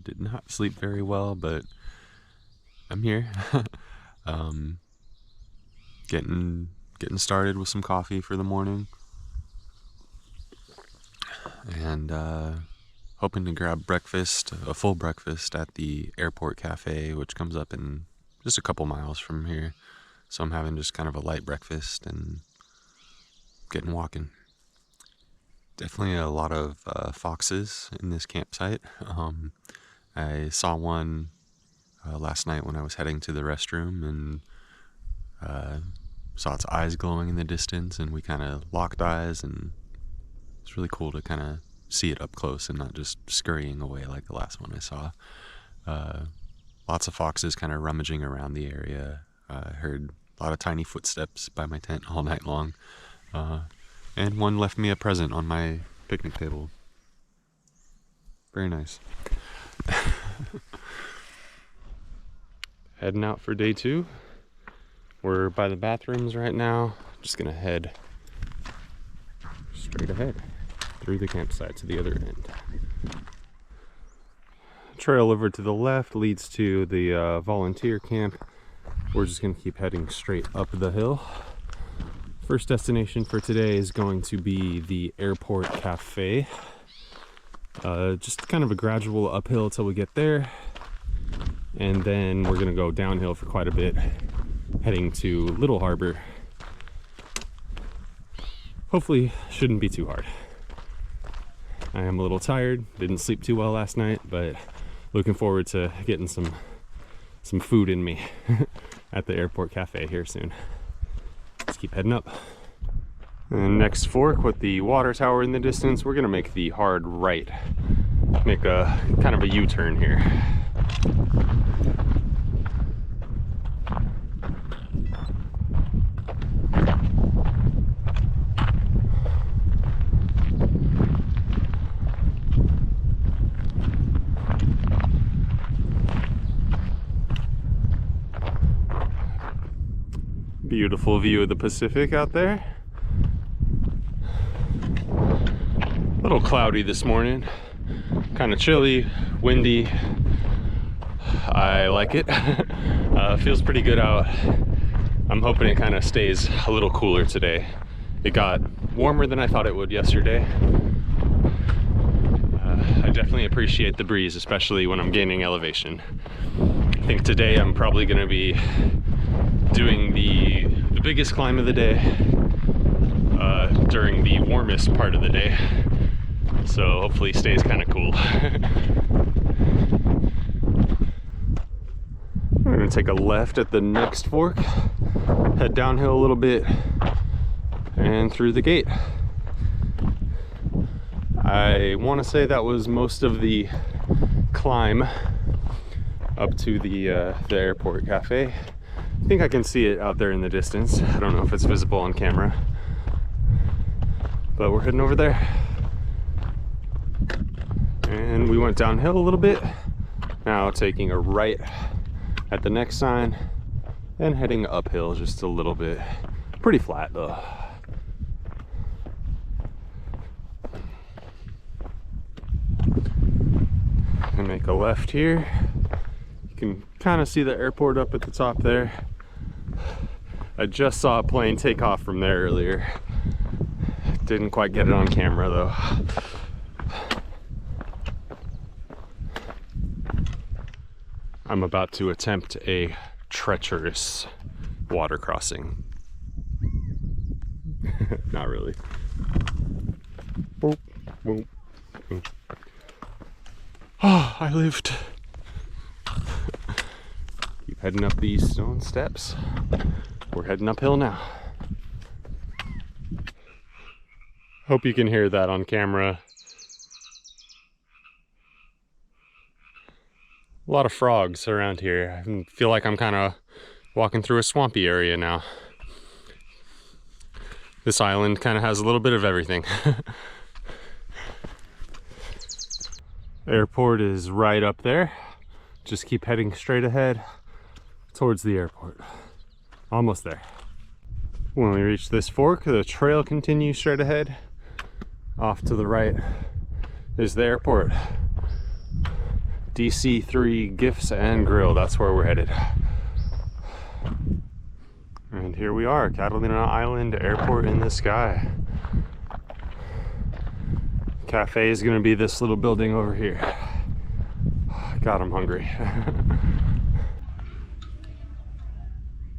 did not sleep very well, but I'm here. Getting started with some coffee for the morning, and hoping to grab breakfast, a full breakfast at the Airport Café, which comes up in just a couple miles from here. So I'm having just kind of a light breakfast and getting walking. Definitely a lot of foxes in this campsite. I saw one last night when I was heading to the restroom, and saw its eyes glowing in the distance, and we kind of locked eyes, and it's really cool to kind of see it up close and not just scurrying away like the last one I saw. Lots of foxes kind of rummaging around the area. I heard a lot of tiny footsteps by my tent all night long. And one left me a present on my picnic table. Very nice. Heading out for day 2. We're by the bathrooms right now. Just gonna head straight ahead through the campsite to the other end. Trail over to the left leads to the volunteer camp. We're just gonna keep heading straight up the hill. First destination for today is going to be the Airport Café. Just kind of a gradual uphill till we get there. And then we're gonna go downhill for quite a bit, heading to Little Harbor. Hopefully, shouldn't be too hard. I am a little tired, didn't sleep too well last night, but looking forward to getting some food in me at the Airport Café here soon. Let's keep heading up. And next fork with the water tower in the distance, we're gonna make the hard right. Make a kind of a U-turn here. Beautiful view of the Pacific out there. A little cloudy this morning, kind of chilly, windy. I like it. Feels pretty good out. I'm hoping it kind of stays a little cooler today. It got warmer than I thought it would yesterday. I definitely appreciate the breeze, especially when I'm gaining elevation. I think today I'm probably going to be doing the biggest climb of the day during the warmest part of the day, so hopefully it stays kind of cool. We're gonna take a left at the next fork, head downhill a little bit and through the gate. I want to say that was most of the climb up to the Airport Cafe. I think I can see it out there in the distance. I don't know if it's visible on camera, but we're heading over there. And we went downhill a little bit. Now taking a right at the next sign and heading uphill just a little bit. Pretty flat though. And make a left here. You can kind of see the airport up at the top there. I just saw a plane take off from there earlier. Didn't quite get it on camera though. I'm about to attempt a treacherous water crossing. Not really. Boop, boop, boop. Oh, I lived. Keep heading up these stone steps. We're heading uphill now. Hope you can hear that on camera. A lot of frogs around here. I feel like I'm kind of walking through a swampy area now. This island kind of has a little bit of everything. Airport is right up there. Just keep heading straight ahead towards the airport. Almost there. When we reach this fork, the trail continues straight ahead. Off to the right is the airport. DC3 Gifts and Grill, that's where we're headed. And here we are, Catalina Island, airport in the sky. Cafe is gonna be this little building over here. God, I'm hungry.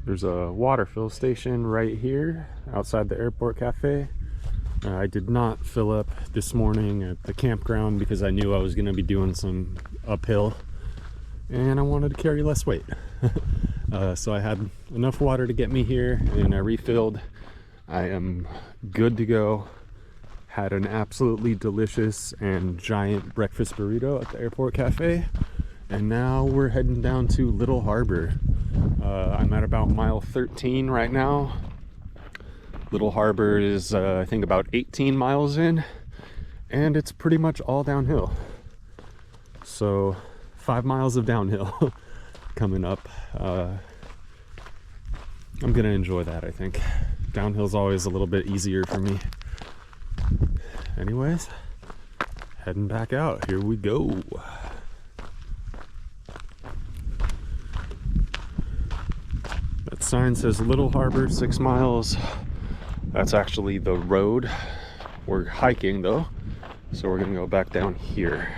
There's a water fill station right here outside the Airport Cafe. I did not fill up this morning at the campground because I knew I was going to be doing some uphill and I wanted to carry less weight. So I had enough water to get me here and I refilled. I am good to go. Had an absolutely delicious and giant breakfast burrito at the Airport Cafe. And now we're heading down to Little Harbor. I'm at about mile 13 right now. Little Harbor is, I think, about 18 miles in, and it's pretty much all downhill. So 5 miles of downhill coming up. I'm gonna enjoy that, I think. Downhill's always a little bit easier for me. Anyways, heading back out. Here we go. That sign says Little Harbor, 6 miles. That's actually the road. We're hiking though, so we're gonna go back down here.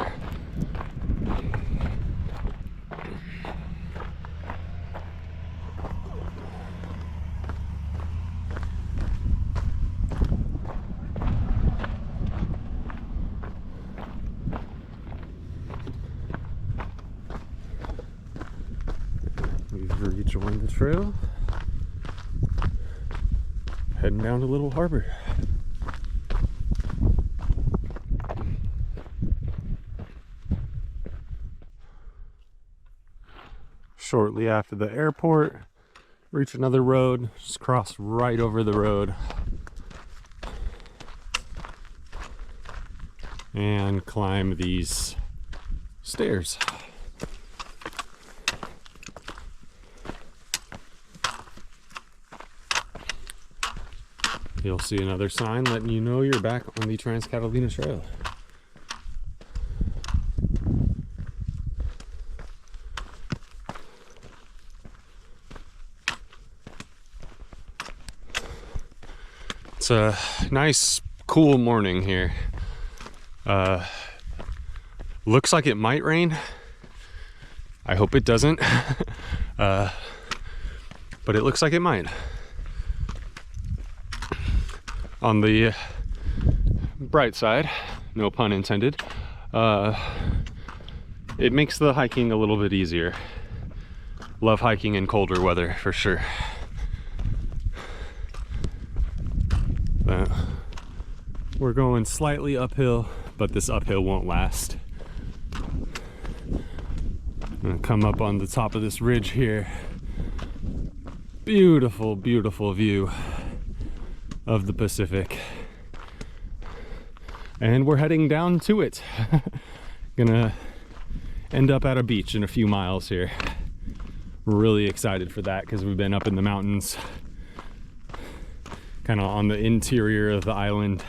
We've rejoined the trail. Heading down to Little Harbor. Shortly after the airport, reach another road, just cross right over the road and climb these stairs. You'll see another sign letting you know you're back on the Trans-Catalina Trail. It's a nice, cool morning here. Looks like it might rain. I hope it doesn't. But it looks like it might. On the bright side, no pun intended, it makes the hiking a little bit easier. Love hiking in colder weather for sure. We're going slightly uphill, but this uphill won't last. I'm gonna come up on the top of this ridge here. Beautiful, beautiful view of the Pacific, and we're heading down to it. Gonna end up at a beach in a few miles here. We're really excited for that because we've been up in the mountains, kind of on the interior of the island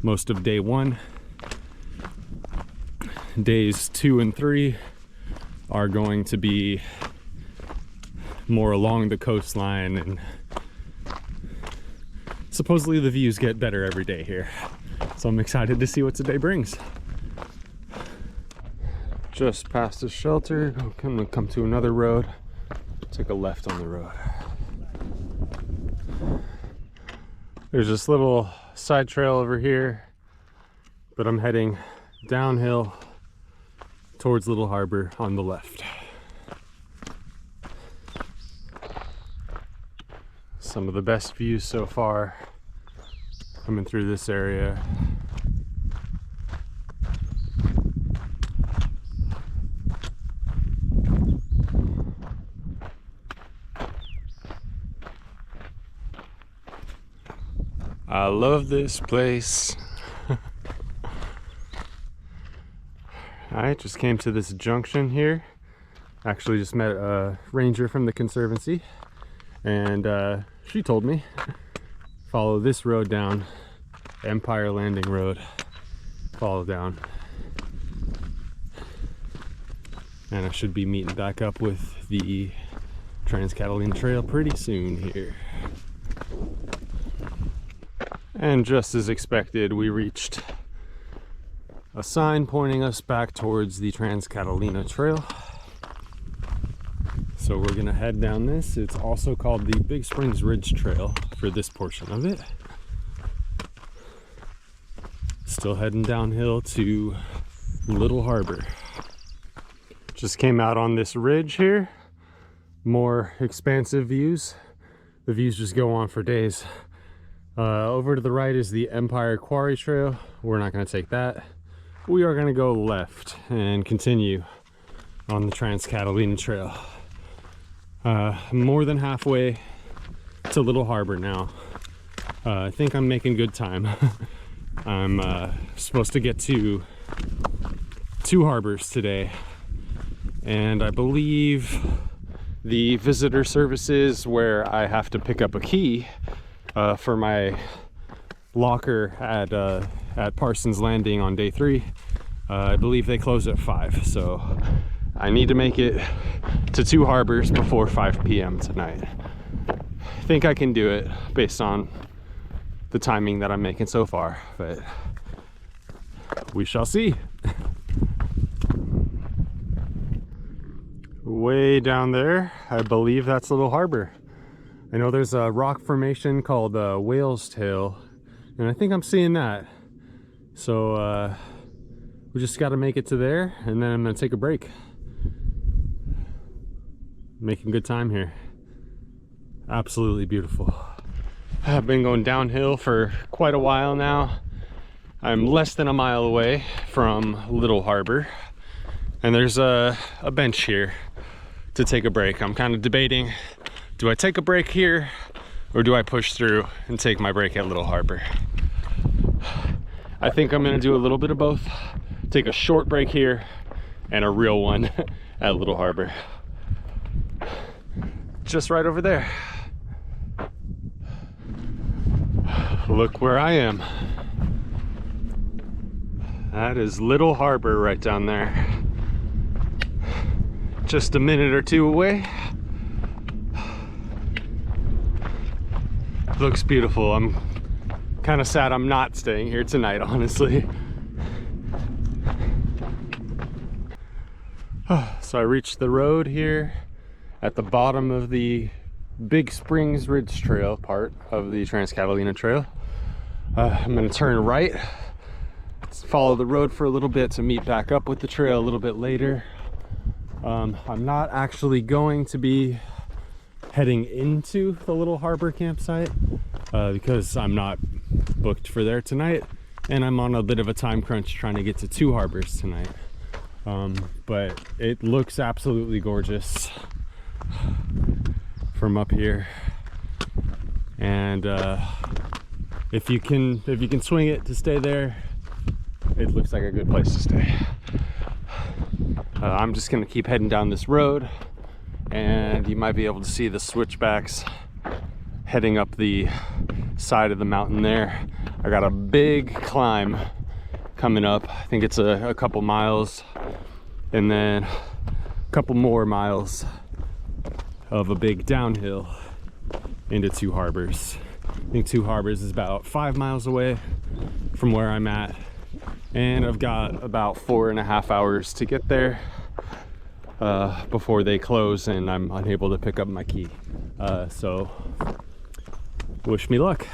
most of day 1. Days 2 and 3 are going to be more along the coastline, and supposedly the views get better every day here. So I'm excited to see what today brings. Just past the shelter, I'm gonna come to another road. Take a left on the road. There's this little side trail over here, but I'm heading downhill towards Little Harbor on the left. Some of the best views so far coming through this area. I love this place. I just came to this junction here. Actually just met a ranger from the Conservancy, and she told me follow this road down, Empire Landing Road. Follow down. And I should be meeting back up with the Trans-Catalina Trail pretty soon here. And just as expected, we reached a sign pointing us back towards the Trans-Catalina Trail. So we're gonna head down this. It's also called the Big Springs Ridge Trail for this portion of it. Still heading downhill to Little Harbor. Just came out on this ridge here. More expansive views. The views just go on for days. Over to the right is the Empire Quarry Trail. We're not gonna take that. We are gonna go left and continue on the Trans-Catalina Trail. More than halfway to Little Harbor now. I think I'm making good time. I'm supposed to get to Two Harbors today, and I believe the visitor services where I have to pick up a key for my locker at Parsons Landing on day 3. I believe they close at 5, so I need to make it to Two Harbors before 5 p.m. tonight. I think I can do it based on the timing that I'm making so far, but we shall see. Way down there, I believe that's Little Harbor. I know there's a rock formation called Whale's Tail, and I think I'm seeing that. So we just got to make it to there, and then I'm gonna take a break. Making good time here. Absolutely beautiful. I've been going downhill for quite a while now. I'm less than a mile away from Little Harbor, and there's a bench here to take a break. I'm kind of debating, do I take a break here or do I push through and take my break at Little Harbor? I think I'm gonna do a little bit of both. Take a short break here and a real one at Little Harbor. Just right over there. Look where I am. That is Little Harbor right down there. Just a minute or two away. Looks beautiful. I'm kind of sad I'm not staying here tonight, honestly. So I reached the road here at the bottom of the Big Springs Ridge Trail part of the Trans-Catalina Trail. I'm gonna turn right, follow the road for a little bit to meet back up with the trail a little bit later. I'm not actually going to be heading into the Little Harbor campsite because I'm not booked for there tonight, and I'm on a bit of a time crunch trying to get to Two Harbors tonight. But it looks absolutely gorgeous from up here, and if you can swing it to stay there, it looks like a good place to stay. I'm just gonna keep heading down this road, and you might be able to see the switchbacks heading up the side of the mountain there. I got a big climb coming up. I think it's a couple miles, and then a couple more miles of a big downhill into Two Harbors. I think Two Harbors is about 5 miles away from where I'm at, and I've got about 4.5 hours to get there before they close and I'm unable to pick up my key. So wish me luck.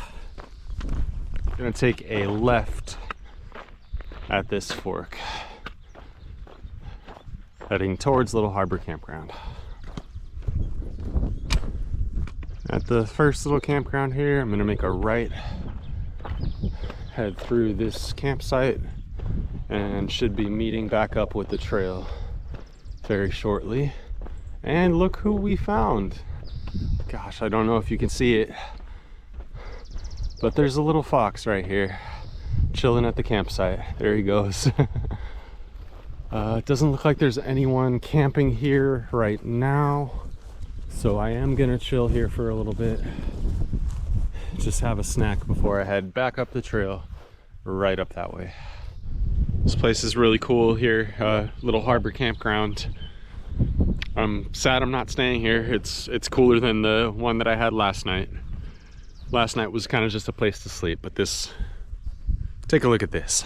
I'm gonna take a left at this fork, heading towards Little Harbor Campground. At the first little campground here, I'm gonna make a right, head through this campsite, and should be meeting back up with the trail very shortly. And look who we found. Gosh, I don't know if you can see it, but there's a little fox right here chilling at the campsite. There he goes. It doesn't look like there's anyone camping here right now, so I am gonna chill here for a little bit, just have a snack before I head back up the trail right up that way. This place is really cool here, Little Harbor Campground. I'm sad I'm not staying here. It's cooler than the one that I had last night. Last night was kind of just a place to sleep, but this, take a look at this.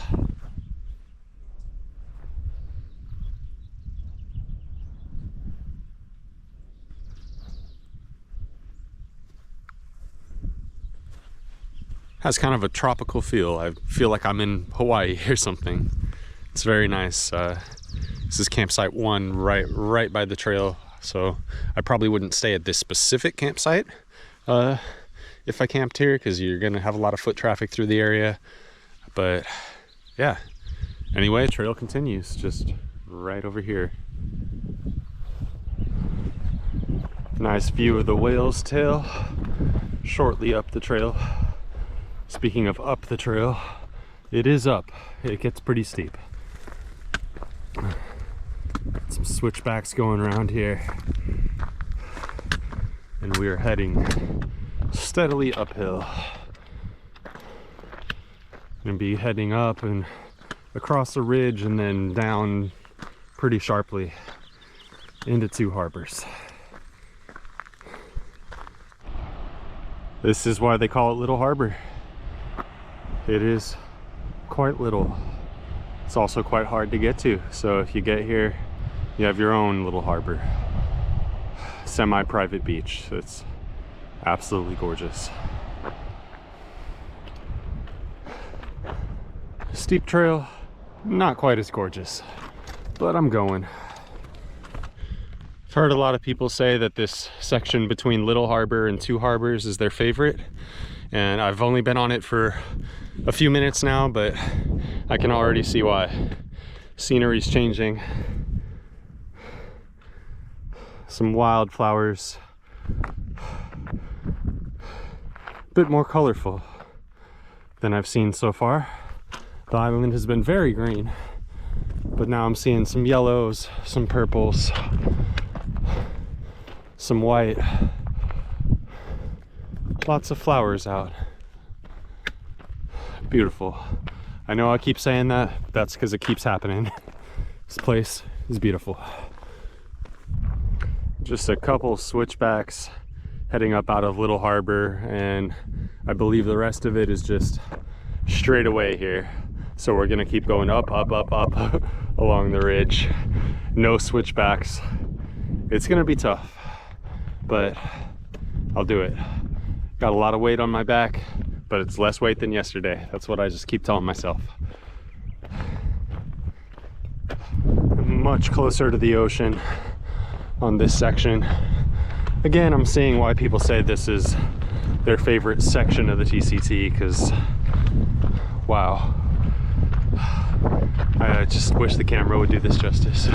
Has kind of a tropical feel. I feel like I'm in Hawaii or something. It's very nice. This is campsite 1 right by the trail, so I probably wouldn't stay at this specific campsite if I camped here, because you're gonna have a lot of foot traffic through the area. But yeah, anyway, trail continues just right over here. Nice view of the whale's tail shortly up the trail. Speaking of up the trail, it is up. It gets pretty steep. Some switchbacks going around here. And we are heading steadily uphill. Gonna be heading up and across the ridge and then down pretty sharply into Two Harbors. This is why they call it Little Harbor. It is quite little. It's also quite hard to get to. So if you get here, you have your own little harbor. Semi-private beach. It's absolutely gorgeous. Steep trail, not quite as gorgeous, but I'm going. I've heard a lot of people say that this section between Little Harbor and Two Harbors is their favorite. And I've only been on it for a few minutes now, but I can already see why. Scenery's changing. Some wildflowers. A bit more colorful than I've seen so far. The island has been very green, but now I'm seeing some yellows, some purples, some white. Lots of flowers out. Beautiful. I know I keep saying that, but that's because it keeps happening. This place is beautiful. Just a couple switchbacks heading up out of Little Harbor, and I believe the rest of it is just straight away here. So we're gonna keep going up along the ridge. No switchbacks. It's gonna be tough, but I'll do it. Got a lot of weight on my back, but it's less weight than yesterday. That's what I just keep telling myself. Much closer to the ocean on this section. Again, I'm seeing why people say this is their favorite section of the TCT, because wow. I just wish the camera would do this justice.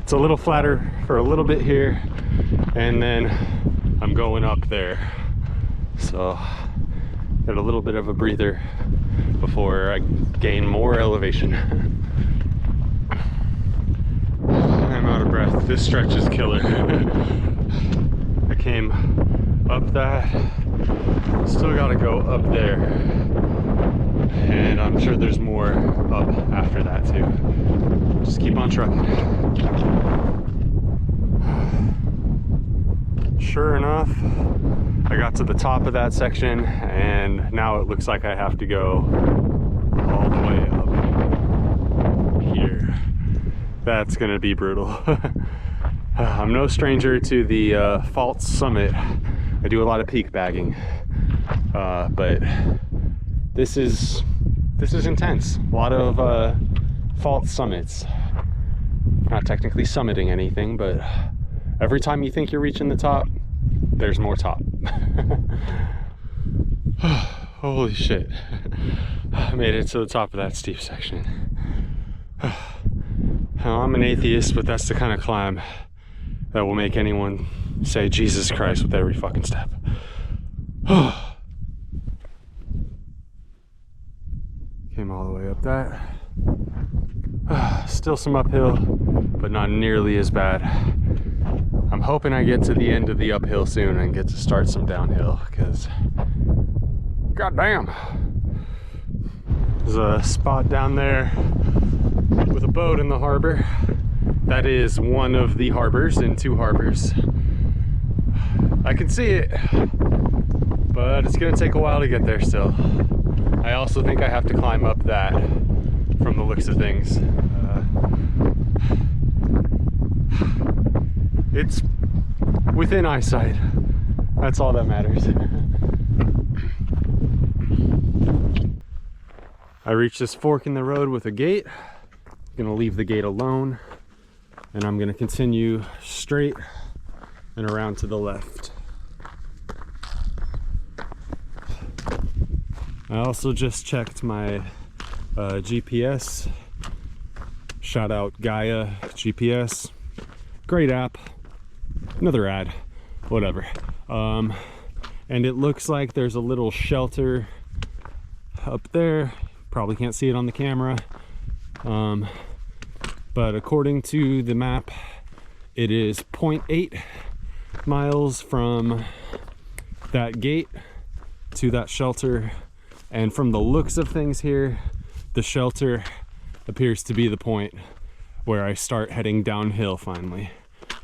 It's a little flatter for a little bit here, and then I'm going up there. So, got a little bit of a breather before I gain more elevation. I'm out of breath. This stretch is killer. I came up that, still gotta go up there. And I'm sure there's more up after that too. Just keep on trucking. Sure enough, I got to the top of that section, and now it looks like I have to go all the way up here. That's gonna be brutal. I'm no stranger to the false summit. I do a lot of peak bagging, but this is intense. A lot of false summits. Not technically summiting anything, but every time you think you're reaching the top, there's more top. Holy shit. I made it to the top of that steep section. Now, I'm an atheist, but that's the kind of climb that will make anyone say Jesus Christ with every fucking step. Came all the way up that. Still some uphill, but not nearly as bad. I'm hoping I get to the end of the uphill soon and get to start some downhill, because goddamn. There's a spot down there with a boat in the harbor. That is one of the harbors in Two Harbors. I can see it, but it's gonna take a while to get there still. I also think I have to climb up that from the looks of things. It's within eyesight. That's all that matters. I reached this fork in the road with a gate. I'm gonna leave the gate alone, and I'm gonna continue straight and around to the left. I also just checked my GPS. Shout out Gaia GPS. Great app. Another ad. Whatever. And it looks like there's a little shelter up there. Probably can't see it on the camera. But according to the map, it is 0.8 miles from that gate to that shelter. And from the looks of things here, the shelter appears to be the point where I start heading downhill finally.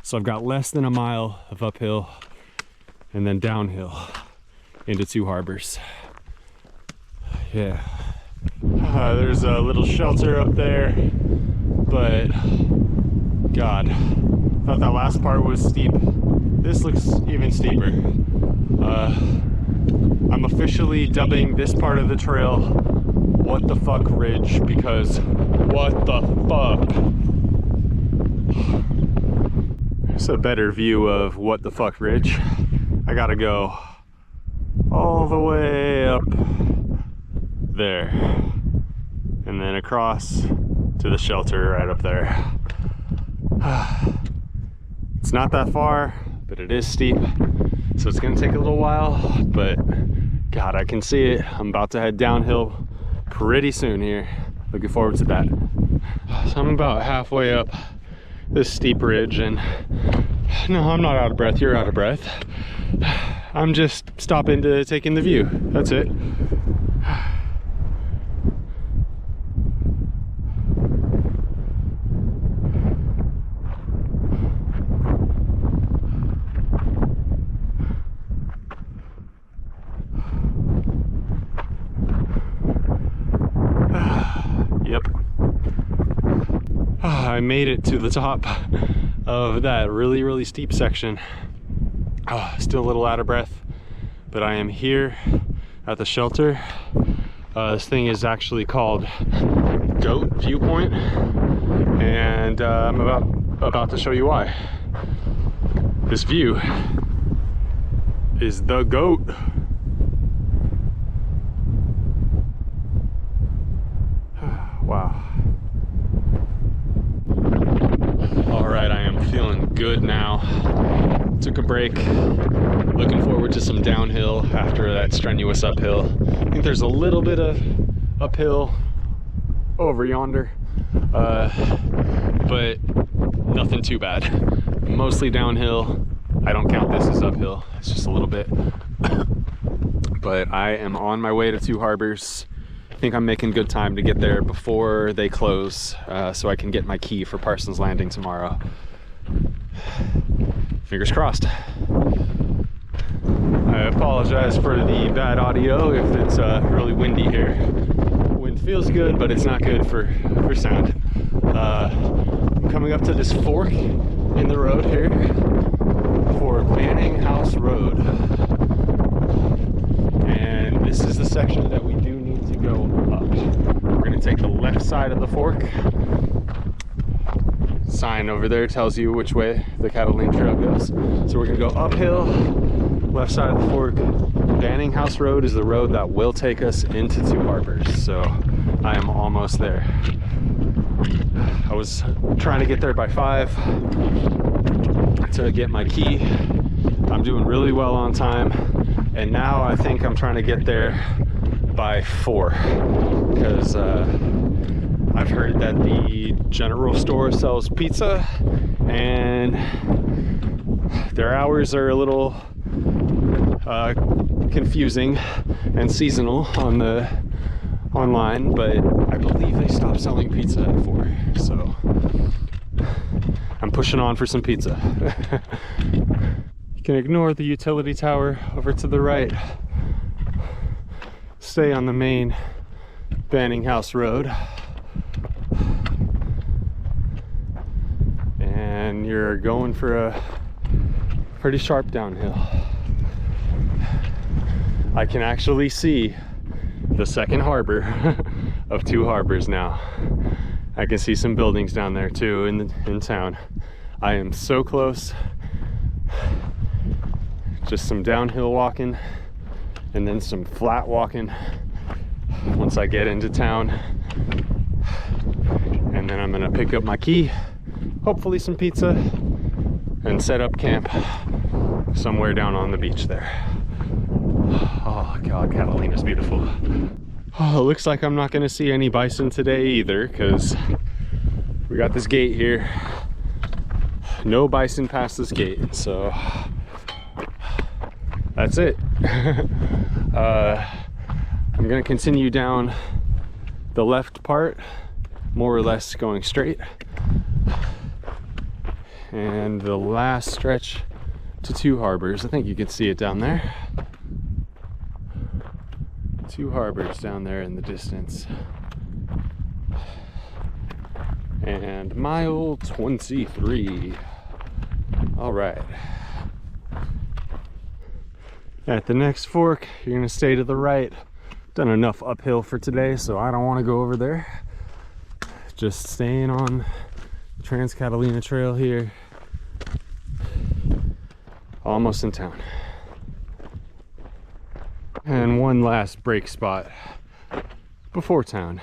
So I've got less than a mile of uphill and then downhill into Two Harbors. Yeah. There's a little shelter up there, but God, thought that last part was steep. This looks even steeper. I'm officially dubbing this part of the trail What the Fuck Ridge, because what the fuck? It's a better view of What the Fuck Ridge. I gotta go all the way up there and then across to the shelter right up there. It's not that far, but it is steep, so it's gonna take a little while, but God, I can see it. I'm about to head downhill pretty soon here. Looking forward to that. So I'm about halfway up this steep ridge, and no, I'm not out of breath. You're out of breath. I'm just stopping to take in the view. That's it. I made it to the top of that really steep section. Still a little out of breath, but I am here at the shelter. This thing is actually called Goat Viewpoint, and I'm about to show you why. This view is the goat. Wow. Alright, I am feeling good now. Took a break. Looking forward to some downhill after that strenuous uphill. I think there's a little bit of uphill over yonder, but nothing too bad. Mostly downhill. I don't count this as uphill. It's just a little bit. But I am on my way to Two Harbors. I think I'm making good time to get there before they close, so I can get my key for Parsons Landing tomorrow. Fingers crossed. I apologize for the bad audio if it's really windy here. Wind feels good, but it's not good for sound. I'm coming up to this fork in the road here for Banning House Road. And this is the section that we do need to go up. We're going to take the left side of the fork. Sign over there tells you which way the Catalina Trail goes. So we're going to go uphill, left side of the fork. Banning House Road is the road that will take us into Two Harbors. So I am almost there. I was trying to get there by 5 to get my key. I'm doing really well on time. And now I think I'm trying to get there by 4 because I've heard that the general store sells pizza and their hours are a little confusing and seasonal on the online, but I believe they stopped selling pizza at 4. So pushing on for some pizza. You can ignore the utility tower over to the right. Stay on the main Banning House Road. And you're going for a pretty sharp downhill. I can actually see the second harbor of Two Harbors now. I can see some buildings down there too in town. I am so close. Just some downhill walking and then some flat walking once I get into town. And then I'm gonna pick up my key, hopefully some pizza, and set up camp somewhere down on the beach there. Oh God, Catalina's beautiful. Oh, it looks like I'm not gonna see any bison today either, because we got this gate here. No bison past this gate, so that's it. I'm gonna continue down the left part, more or less going straight. And the last stretch to Two Harbors, I think you can see it down there. Two Harbors down there in the distance. And mile 23. All right. At the next fork, you're gonna stay to the right. Done enough uphill for today, so I don't wanna go over there. Just staying on the Trans-Catalina trail here. Almost in town. And one last break spot before town,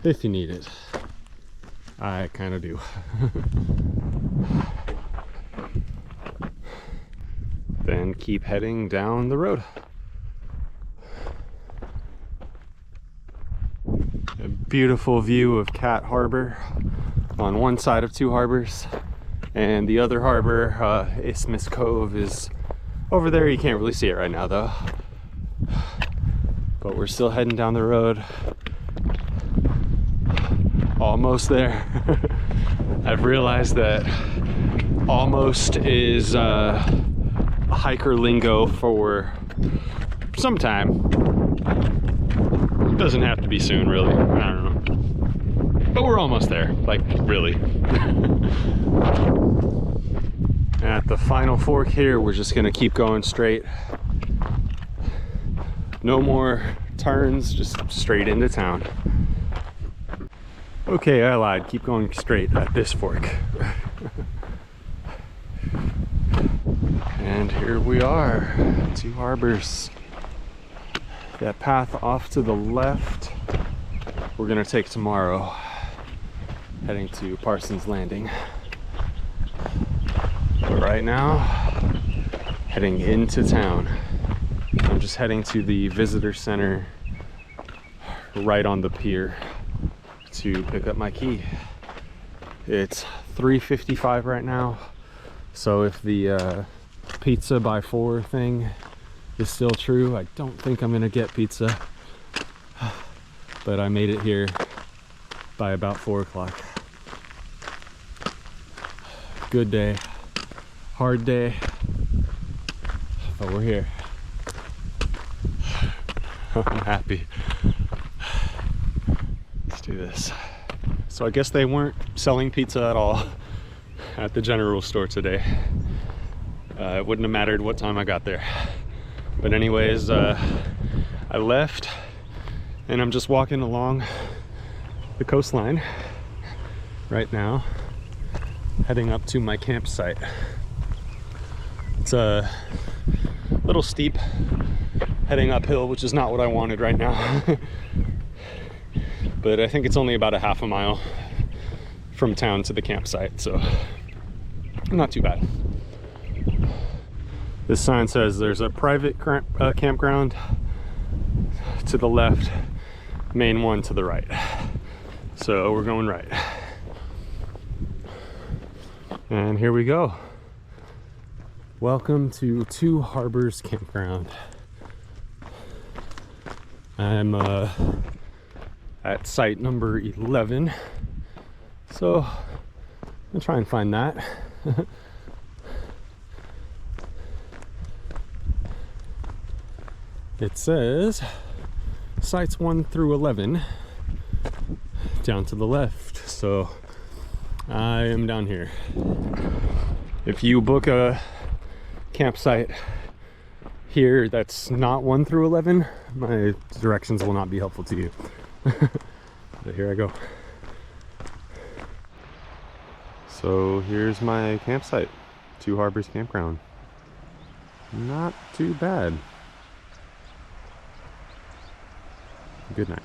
if you need it. I kind of do. Then keep heading down the road. A beautiful view of Cat Harbor on one side of Two Harbors, and the other harbor, Isthmus Cove, is over there. You can't really see it right now though, but we're still heading down the road. Almost there. I've realized that almost is hiker lingo for some time. It doesn't have to be soon, really. I don't know. But we're almost there, like really. At the final fork here, we're just gonna keep going straight. No more turns, just straight into town. Okay, I lied. Keep going straight at this fork. And here we are, Two Harbors. That path off to the left, we're gonna take tomorrow, heading to Parsons Landing. But right now, heading into town. I'm just heading to the visitor center right on the pier to pick up my key. It's 3:55 right now, so if the pizza by 4 thing is still true, I don't think I'm gonna get pizza, but I made it here by about 4 o'clock. Good day, hard day, but we're here. I'm happy. Let's do this. So I guess they weren't selling pizza at all at the general store today. It wouldn't have mattered what time I got there. But anyways, I left and I'm just walking along the coastline right now, heading up to my campsite. It's a little steep, heading uphill, which is not what I wanted right now. But I think it's only about a half a mile from town to the campsite, so not too bad. This sign says there's a private campground to the left, main one to the right. So we're going right. And here we go. Welcome to Two Harbors Campground. I'm at site number 11. So I'll try and find that. It says sites 1 through 11 down to the left, so I am down here. If you book a campsite here that's not 1 through 11, my directions will not be helpful to you. But here I go. So here's my campsite, Two Harbors Campground. Not too bad. Good night.